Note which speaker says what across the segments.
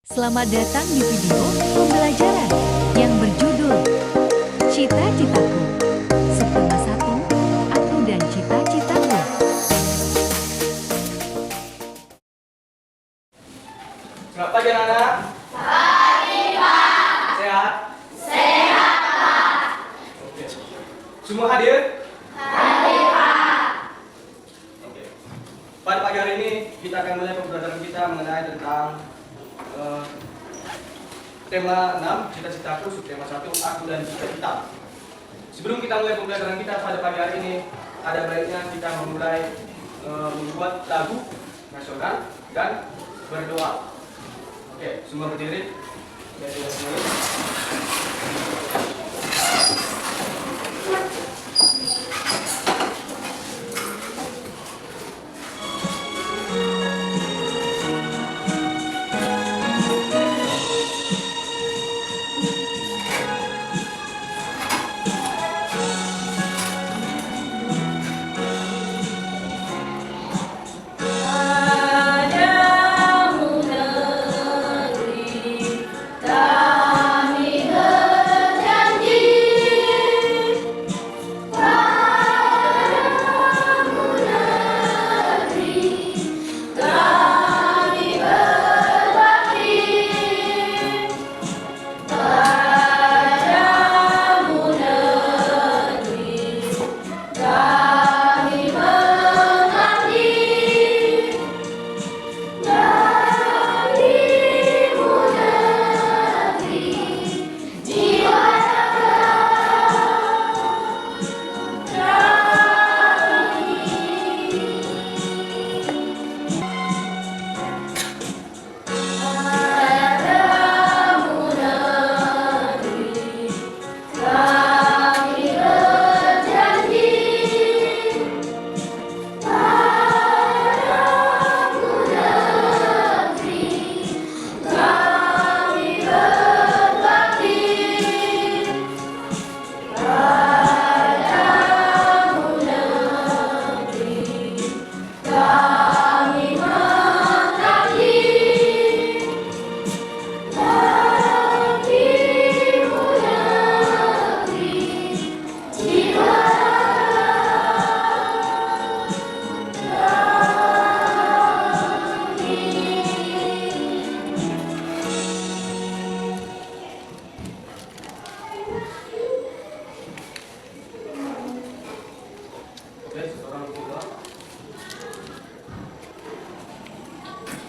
Speaker 1: Selamat datang di video pembelajaran yang berjudul Cita-citaku. Subtema 1, Aku dan Cita-citaku.
Speaker 2: Selamat pagi anak-anak. Pagi Pak. Sehat? Sehat Pak. Oke. Semua hadir? Hadir Pak. Oke. Pada pagi hari ini kita akan mulai pembelajaran kita mengenai tentang tema 6, cita-citaku, subtema 1, aku dan cita-cita. Sebelum kita mulai pembelajaran kita pada pagi hari ini, ada baiknya kita memulai membuat lagu nasional dan berdoa. Oke, semua berdiri. Ya, sudah semua.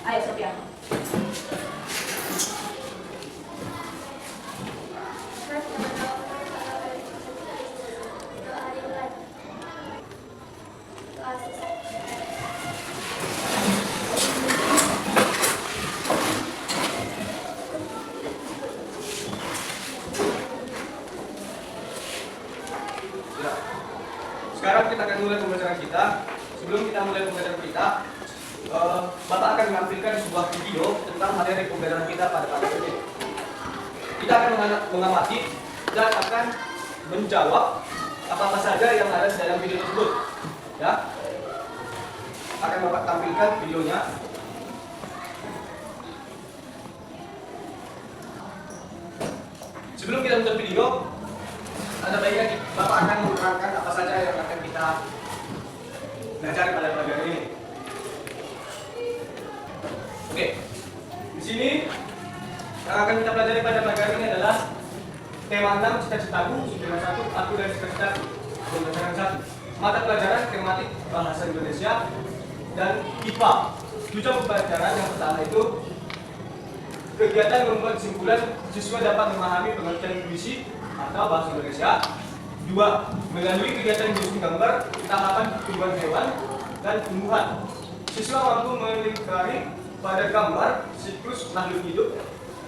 Speaker 3: Ayo Sophia.
Speaker 2: Ya. Sekarang kita akan mulai pembelajaran kita. Sebelum kita mulai pembelajaran kita, Bapak akan menampilkan sebuah video tentang materi pembelajaran kita pada pagi ini. Kita akan mengamati dan akan menjawab apa-apa saja yang ada di dalam video tersebut. Ya, akan Bapak tampilkan videonya. Sebelum kita menonton video, ada baiknya Bapak akan menerangkan apa saja yang akan kita belajar pada pagi hari ini. Oke, di sini yang akan kita pelajari pada pagi hari ini adalah tema 6, cita-citaku, subtema 1, aku dan cita-citaku. Pembelajaran 1, mata pelajaran tematik bahasa Indonesia dan IPA. Tujuan pembelajaran yang pertama itu kegiatan membuat kesimpulan siswa dapat memahami pengertian puisi atau bahasa Indonesia. 2. Melalui kegiatan menyusun gambar tahapan pertumbuhan hewan dan tumbuhan, siswa mampu melingkari pada gambar siklus makhluk hidup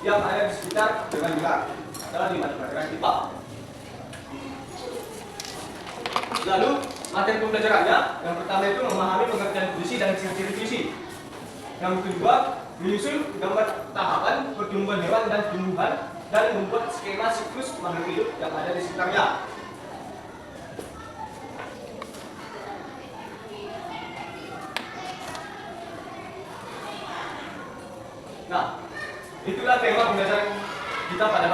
Speaker 2: yang ada di sekitar dengan benar dalam mata pelajaran IPA. Lalu materi pembelajarannya yang pertama itu memahami pengertian puisi dan ciri-ciri puisi. Yang kedua, menyusun gambar tahapan pertumbuhan hewan dan tumbuhan dan membuat skema siklus makhluk hidup yang ada di sekitarnya. Nah, Itulah tema pembelajaran kita pada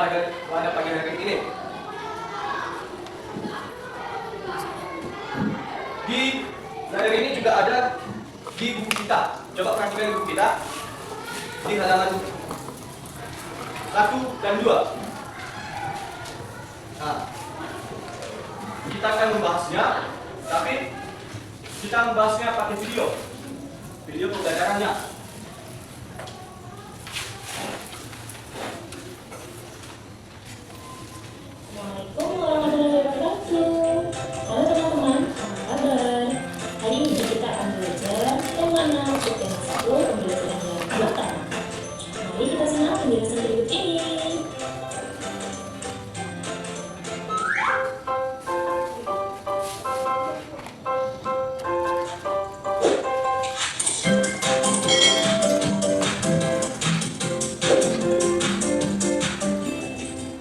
Speaker 2: pagi hari ini. Di materi ini juga ada di buku kita. Coba perhatikan buku kita di halaman 1 dan 2. Nah, kita akan membahasnya, tapi kita membahasnya pakai video pembelajarannya.
Speaker 3: Assalamualaikum warahmatullahi wabarakatuh. Halo teman-teman, apa kabar? Hari ini kita akan belajar tema 6 tema 1 pembelajaran yang kelima. Mari kita simak penjelasan berikut ini.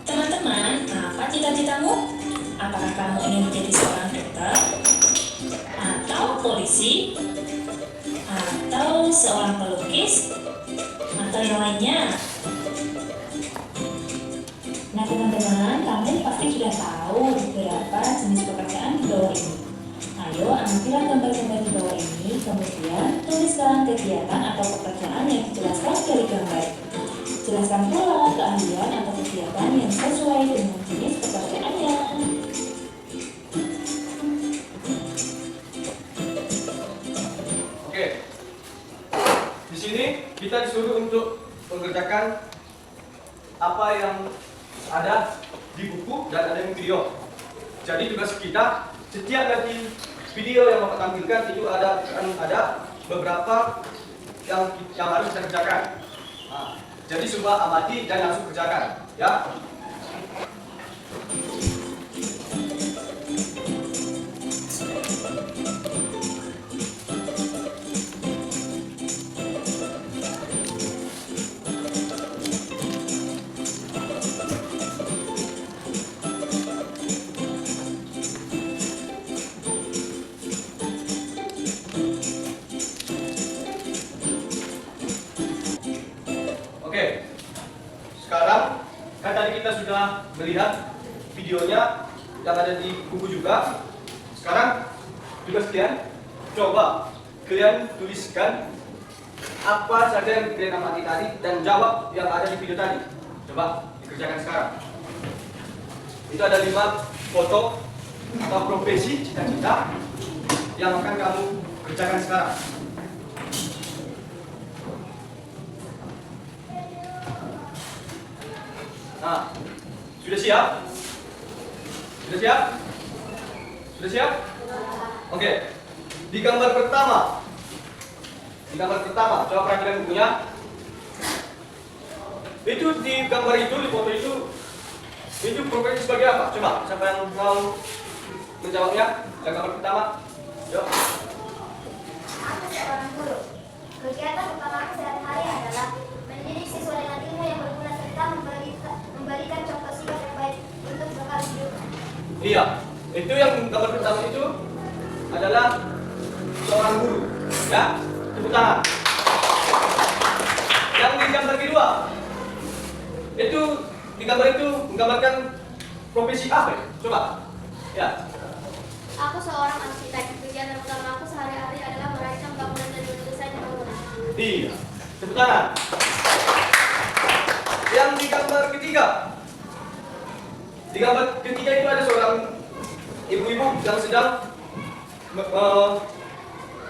Speaker 3: Teman-teman, apa cita-citamu? Apakah kamu ingin menjadi seorang dokter? Atau polisi? Atau seorang pelukis? Atau yang lainnya? Nah teman-teman, kalian pasti sudah tahu beberapa jenis pekerjaan di bawah ini. Ayo ambillah gambar-gambar di bawah ini, kemudian tuliskan kegiatan atau pekerjaan yang dijelaskan dari gambar. Jelaskan pula keahlian atau kegiatan yang sesuai dengan jenis pekerjaannya.
Speaker 2: Oke. Di sini kita disuruh untuk mengerjakan apa yang ada di buku dan ada di video. Jadi tugas kita setiap nanti video yang Bapak tampilkan itu ada beberapa yang harus kita kerjakan. Nah, jadi coba amati dan langsung kerjakan, ya. Oke, sekarang kan tadi kita sudah melihat videonya yang ada di buku juga. Sekarang tugas kalian, coba kalian tuliskan apa saja yang kalian amati tadi dan jawab yang ada di video tadi. Coba dikerjakan sekarang. Itu ada 5 foto atau profesi cita-cita yang akan kamu kerjakan sekarang. Nah, sudah siap? Sudah siap? Sudah siap? Oke. Di gambar pertama, coba perhatikan bukunya. Itu di gambar itu, di foto itu profesi sebagai apa? Coba, siapa yang mau menjawabnya? Yang gambar pertama, yuk.
Speaker 4: Aku seorang guru. Kegiatan utama aku sehari-hari adalah mendidik siswa dengan ilmu yang berguna serta memberikan contoh sikap yang baik untuk bekal hidup.
Speaker 2: Iya, itu yang gambar pertama itu adalah seorang guru, ya. Tepuk tangan. Yang di gambar kedua, itu di gambar itu menggambarkan profesi apa? Ya? Coba, ya.
Speaker 4: Aku seorang arsitek. Kegiatan utama aku sehari-hari adalah merancang bangunan dan mendesain bangunan.
Speaker 2: Iya, tepuk tangan. Yang di gambar ketiga, itu ada seorang ibu-ibu yang sedang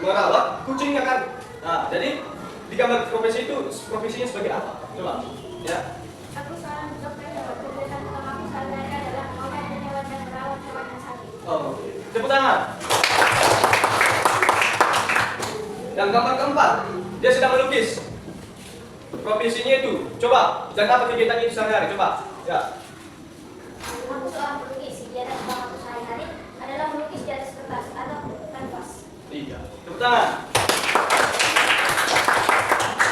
Speaker 2: merawat kucingnya kan. Nah, jadi di gambar profesi itu profesinya sebagai apa? Coba, ya.
Speaker 4: Aku seorang dokter. Kegiatan utama aku sehari-hari adalah mengobati hewan dan merawat hewan yang sakit.
Speaker 2: Oh, oke. Tepuk tangan. Yang gambar keempat, dia sedang melukis. Profesinya itu, coba, dan apa kegiatannya itu sehari-hari? Coba, ya.
Speaker 4: Aku seorang pelukis. Kegiatan utama aku sehari-hari adalah melukis di atas kertas atau kanvas.
Speaker 2: Iya. Tepuk tangan.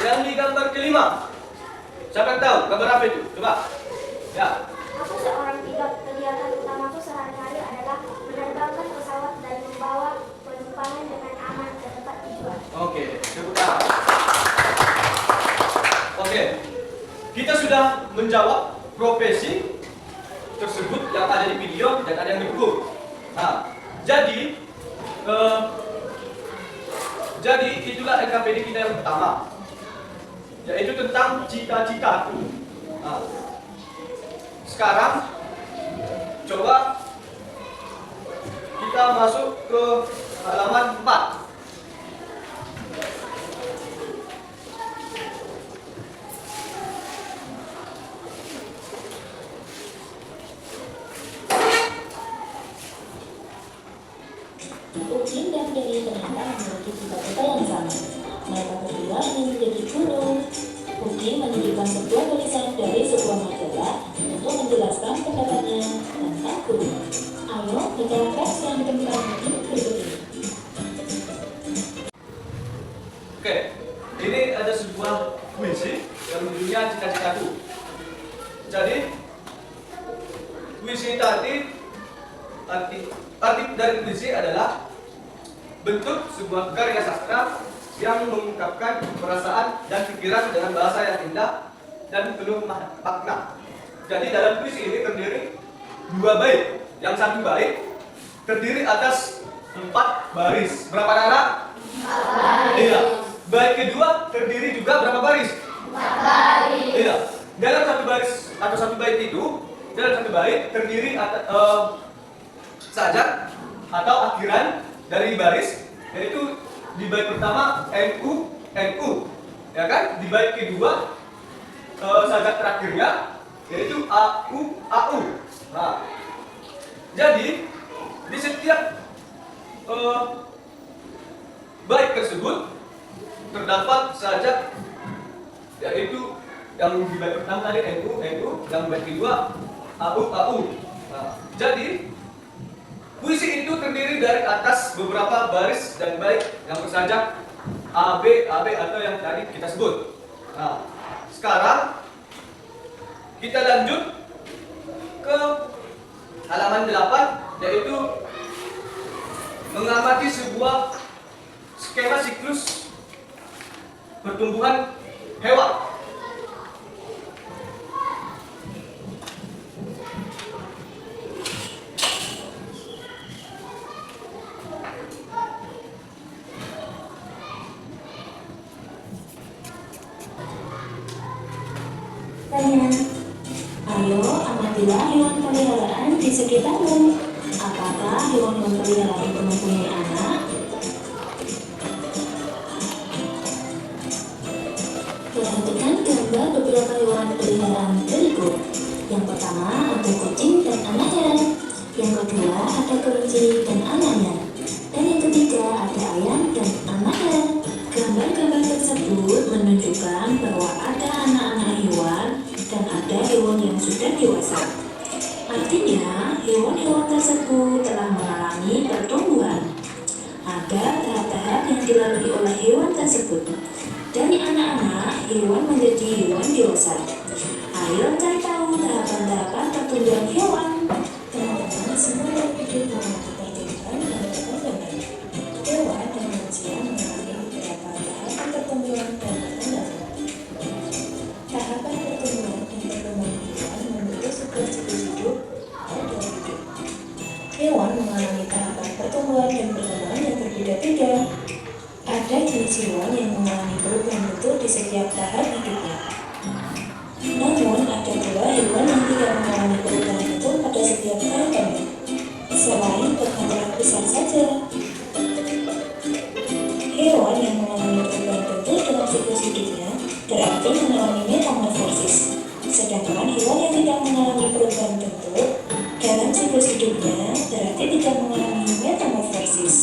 Speaker 2: Yang di gambar kelima, siapa yang tahu gambar apa itu? Coba, ya.
Speaker 4: Aku seorang pilot. Kegiatan utamaku sehari-hari adalah menerbangkan pesawat dan membawa penumpangnya dengan aman ke tempat tujuan.
Speaker 2: Oke, tepuk tangan. Oke. kita sudah menjawab profesi tersebut yang ada di video dan ada yang di buku. Nah, jadi itulah LKPD kita yang pertama, yaitu tentang cita-citaku. Nah, sekarang coba kita masuk ke halaman 4.
Speaker 3: Kucing dan Dewi ternyata memiliki cita-cita yang sama. Mereka berdua ingin menjadi guru. Kucing menunjukkan sebuah tulisan dari sebuah majalah untuk menjelaskan pendapatnya tentang guru. Ayo kita teks yang ditemukan di berikut ini.
Speaker 2: Oke, ini ada sebuah puisi yang judulnya Cita-citaku. Jadi puisi tadi, arti dari puisi adalah bentuk sebuah karya sastra yang mengungkapkan perasaan dan pikiran dengan bahasa yang indah dan penuh makna. Jadi dalam puisi ini terdiri 2 bait. Yang satu bait terdiri atas 4 baris. Berapa anak? 4 baris. Iya. Bait kedua terdiri juga berapa baris? 4 baris. Iya. Dalam satu baris atau satu bait itu, dalam satu bait terdiri sajak atau akhiran dari baris, yaitu di bait pertama NU, ya kan? Di bait kedua sajak terakhirnya yaitu AU. Nah, jadi di setiap bait tersebut terdapat sajak, yaitu yang di bait pertama tadi NU, yang bait kedua AU. Nah, jadi puisi itu terdiri dari atas beberapa baris dan bait yang bersajak AB atau yang tadi kita sebut. Nah, sekarang kita lanjut ke halaman 8, yaitu mengamati sebuah skema siklus pertumbuhan hewan.
Speaker 3: Ayo amatilah hewan peliharaan di sekitarmu. Apakah hewan-hewan peliharaan itu mempunyai anak? Perhatikan gambar beberapa hewan peliharaan berikut. Yang pertama ada kucing dan anaknya. Yang kedua ada kelinci dan anaknya. Dan yang ketiga ada ayam dan anaknya. Gambar-gambar tersebut menunjukkan bahwa ada anak-anak hewan dan ada hewan yang sudah dewasa. Artinya, hewan-hewan tersebut telah mengalami pertumbuhan. Ada tahap-tahap yang dilalui oleh hewan tersebut. Dari anak-anak, hewan menjadi hewan dewasa. Ayo cari tahu tahapan-tahapan pertumbuhan hewan. Teman-teman, semua video telah diperhatikan dan berkembang. Hewan dan manusia mengalami beberapa tahapan pertumbuhan dan perkembangan. Tahapan pertumbuhan dan perkembangan hewan membentuk sebuah siklus hidup atau hidup. Hewan mengalami tahapan pertumbuhan dan perkembangan yang berbeda-beda. Ada jenis hewan yang mengalami perubahan bentuk di setiap tahap hidupnya. Namun, ada pula hewan yang tidak mengalami perubahan bentuk pada setiap tahapannya. Selain berbentuk besar saja. Hewan yang mengalami perubahan bentuk dalam siklus hidupnya berarti mengalami metamorfosis. Sedangkan hewan yang tidak mengalami perubahan bentuk dalam siklus hidupnya berarti tidak mengalami metamorfosis.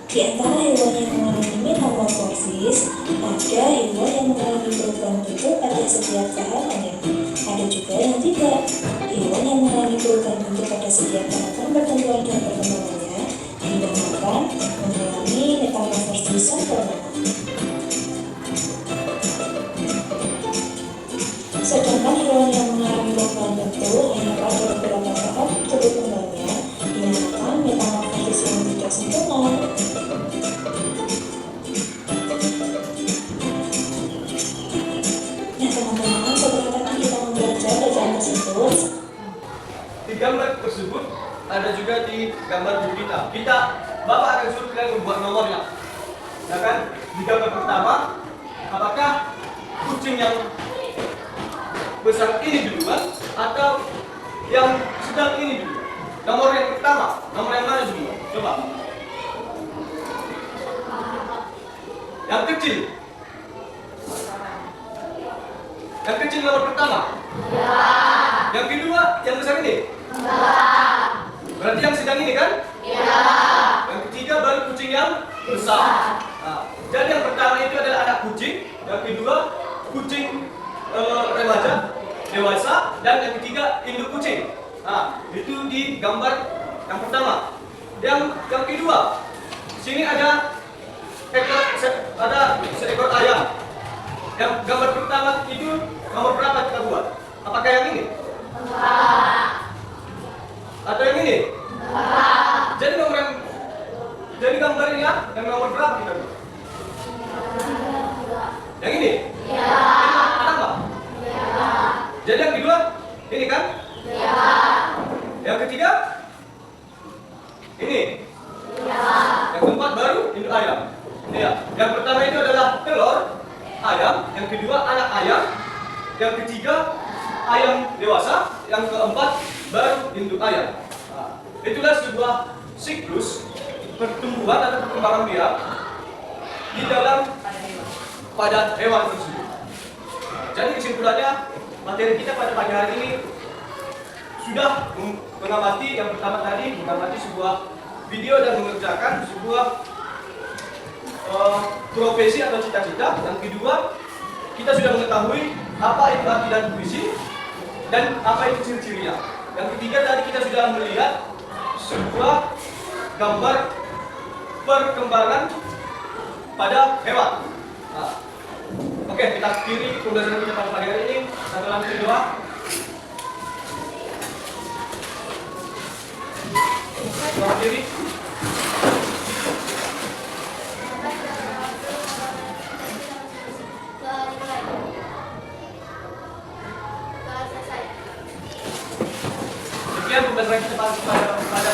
Speaker 3: Di antara hewan yang mengalami metamorfosis, ada hewan yang mengalami perubahan bentuk pada setiap tahapannya. Ada juga yang tidak. Hewan yang mengalami perubahan bentuk pada setiap tahapan pertumbuhan dan perkembangannya dinamakan mengalami metamorfosis sempurna. Sedangkan hewan yang mengalami perubahan bentuk hanya pada beberapa tahap perkembangannya dinamakan metamorfosis yang tidak sempurna. Nah teman-teman, beberapa tersebut.
Speaker 2: Di gambar tersebut ada juga di gambar buku kita. Bapak akan suruh kalian membuat nomornya. Ya kan? Di gambar pertama, apakah kucing yang besar ini duluan atau yang sedang ini dulu? Nomor yang pertama, nomor yang mana dulu? Coba. Yang kecil. Yang kecil nomor pertama. Ya. Yang kedua, yang besar ini. Ya. Berarti yang sedang ini kan? Ya. Yang ketiga baru kucing yang besar. Nah, jadi yang pertama itu adalah anak kucing, yang kedua kucing remaja, dewasa, dan yang ketiga induk kucing. Nah, itu di gambar yang pertama. Yang kedua, sini ada seekor ayam. Yang gambar pertama itu nomor berapa kita buat? Apakah yang ini? Atau yang ini? Jadi gambar ini ya, yang nomor berapa kita buat? Yang ini? Ya. Ini nomor pertama? Ya. Jadi yang kedua, ini kan? Ya. Yang ketiga? Ini? Ya. Yang keempat baru induk ayam. Ya. Yang pertama itu adalah telur ayam, yang kedua anak ayam, yang ketiga ayam dewasa, yang keempat baru induk ayam. Nah, itulah sebuah siklus pertumbuhan atau perkembangan biak di dalam pada hewan tersebut. Jadi kesimpulannya, materi kita pada pagi hari ini sudah mengamati, yang pertama tadi mengamati sebuah video dan mengerjakan sebuah profesi atau cita-cita. Yang kedua, kita sudah mengetahui apa itu arti dan puisi dan apa itu ciri-cirinya. Yang ketiga tadi kita sudah melihat sebuah gambar perkembangan pada hewan. Nah, oke, kita akhiri pembelajaran kita pada pagi hari ini. Satu lagi doa. Doa diri. Sekian pembelajaran kita pada